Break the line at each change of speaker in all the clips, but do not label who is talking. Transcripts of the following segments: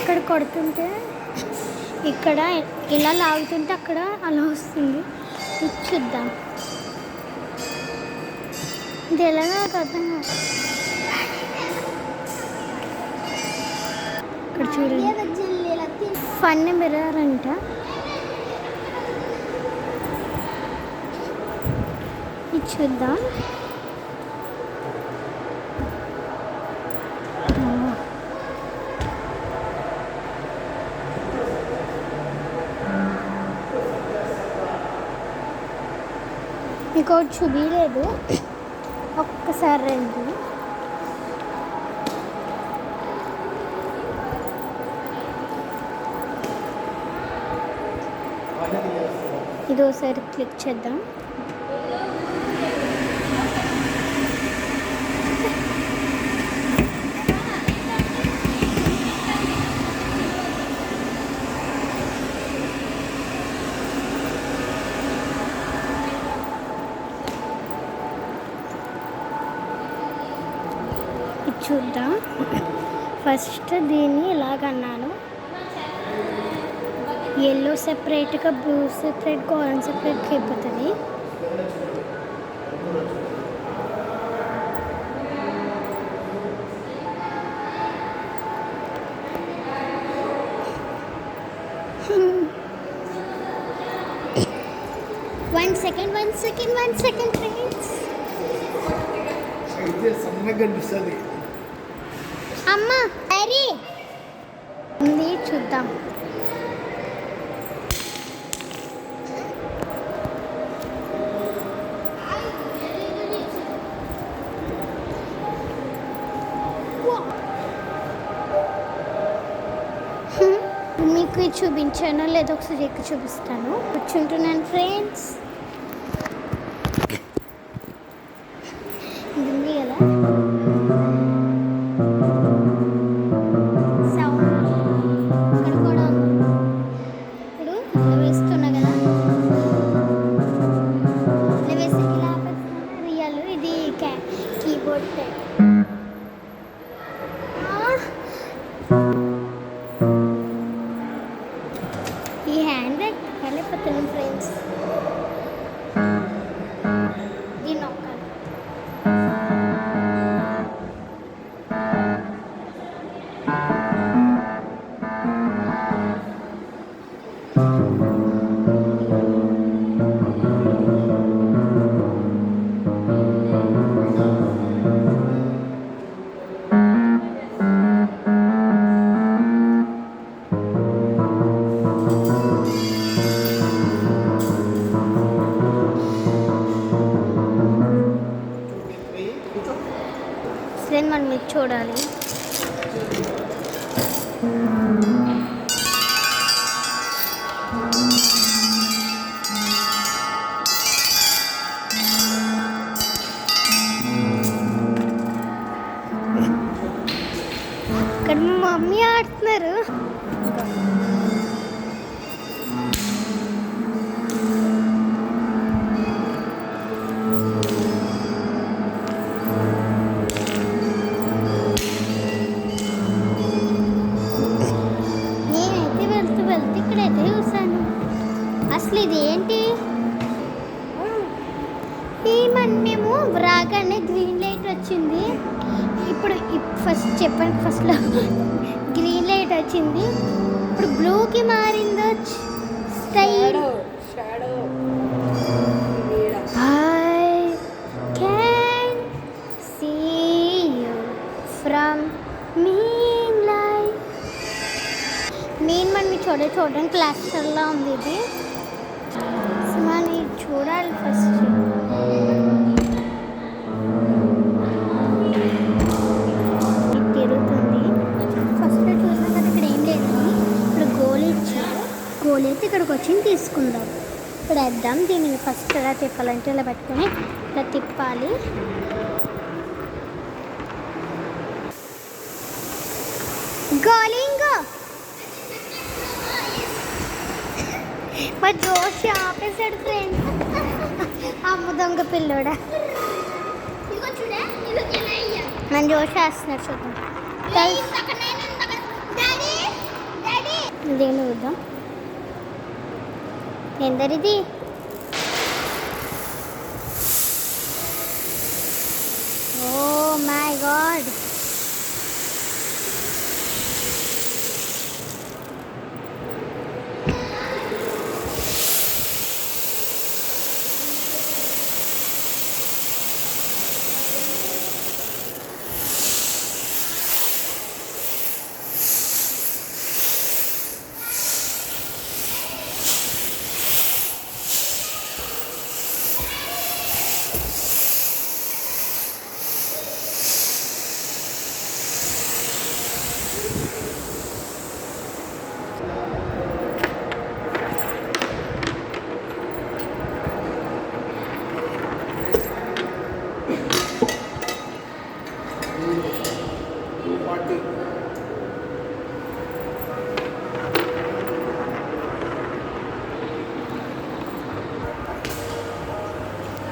ఇక్కడ కొడుతుంటే ఇక్కడ ఇలా లాగుతుంటే అక్కడ అలా వస్తుంది. ఇది చూద్దాం. ఇది ఎలాగో నాకు అర్థం కాదు. ఇక్కడ చూడండి, ఫన్ మిర్రర్ అంట. ఇది చూద్దాం. ఇంకోటి చూపించలేదు, ఒక్కసారి రండి. ఇది ఒకసారి క్లిక్ చేద్దాం. చూద్దాం. ఫస్ట్ దీన్ని ఇలాగన్నాను, ఎల్లో సెపరేట్గా, బ్లూ సెపరేట్, ఆరెంజ్ సెపరేట్గా అయిపోతుంది. One second friends. అమ్మా అరే ఉంది, చూద్దాం. మీకు చూపించాను లేదా ఒకసారి ఎక్కువ చూపిస్తాను. కూర్చుంటున్నాను ఫ్రెండ్స్. ఇది ఉంది కదా, ఈ హ్యాండ్ వెళ్ళిపోతున్నాం ఫ్రెండ్స్. దీన్ని నొక్కాలి. మనం మీకు చూడాలి. ఇక్కడ మా మమ్మీ ఆడుతున్నారు. అసలు ఇది ఏంటి? మేము రాగానే గ్రీన్ లైట్ వచ్చింది. ఇప్పుడు ఫస్ట్ చెప్పండి, ఫస్ట్లో గ్రీన్ లైట్ వచ్చింది, ఇప్పుడు బ్లూకి మారిందో style. I can see you from mean light. మనం చూడడానికి ప్లాస్టర్లా ఉంది. ఇది మనం చూడాలి ఫస్ట్. తిరుగుతుంది. ఫస్ట్ చూసాం కదా ఇక్కడ ఏం లేదని. ఇప్పుడు గోల్ ఇచ్చారు. గోల్ అయితే ఇక్కడికి వచ్చి తీసుకుందాం. ఇప్పుడు వేద్దాం. దీన్ని ఫస్ట్ ఎలా తిప్పాలంటే ఇలా పెట్టుకొని ఇలా తిప్పాలి. గోలింగో మా జోష్ ఆపేసాడు ఫ్రెండ్స్. అమ్మ దొంగ పిల్లోడా. మన జోష్ వేస్తున్నాడు చూద్దాం. ఇదేంటి చూద్దాం. ఎందరిది? Oh my God.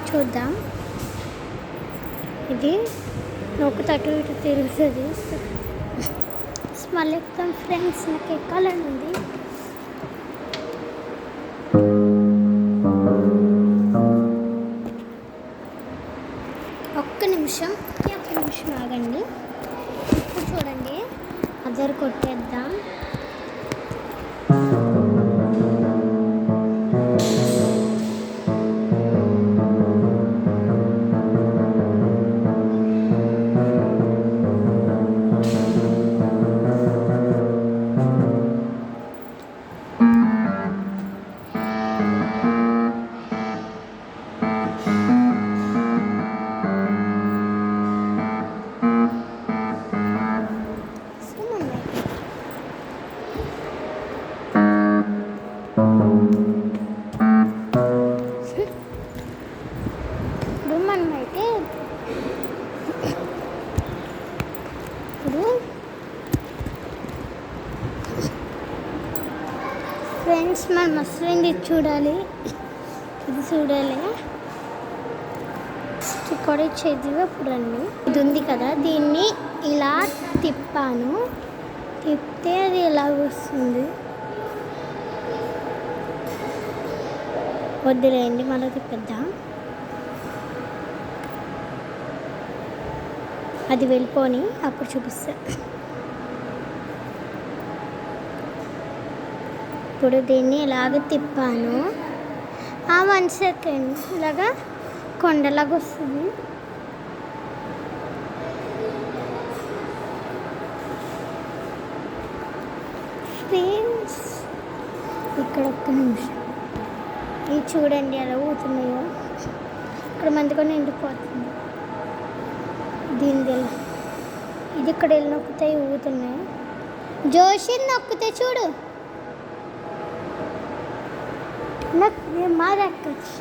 చూద్దాం. ఇది నొక్కు అటు ఇటు తిరుగుతుంది. స్మెల్ ఎక్కుతాం ఫ్రెండ్స్, నాకు ఎక్కాలని ఉంది. ఒక్క నిమిషం ఆగండి. ఇప్పుడు చూడండి, అదర్ కొట్టేద్దాం. ఫ్రెండ్స్, మన మస్తు చూడాలి. ఇది చూడాలి, ఇక్కడ చదివి చూడండి. ఇది ఉంది కదా, దీన్ని ఇలా తిప్పాను. తిప్పితే అది ఎలా వస్తుంది. వద్దులేండి, మళ్ళీ తిప్పేద్దాం. అది వెళ్ళిపోని అప్పుడు చూపిస్తా. ఇప్పుడు దీన్ని ఇలాగ తిప్పాను. 1 సెకండ్ ఇలాగా కొండలాగా వస్తుంది. ఫ్రెండ్స్, ఇక్కడ ఒక్క నిమిషం, ఇది చూడండి ఎలా ఊతున్నాయో. ఇక్కడ మందిగా నిండిపోతుంది. దీని ఇది ఇక్కడ వెళ్ళి నొక్కుతాయి, ఊగుతున్నాయి. జోషి నొక్కుతాయి చూడు. నాకు మారక్కచ్చు.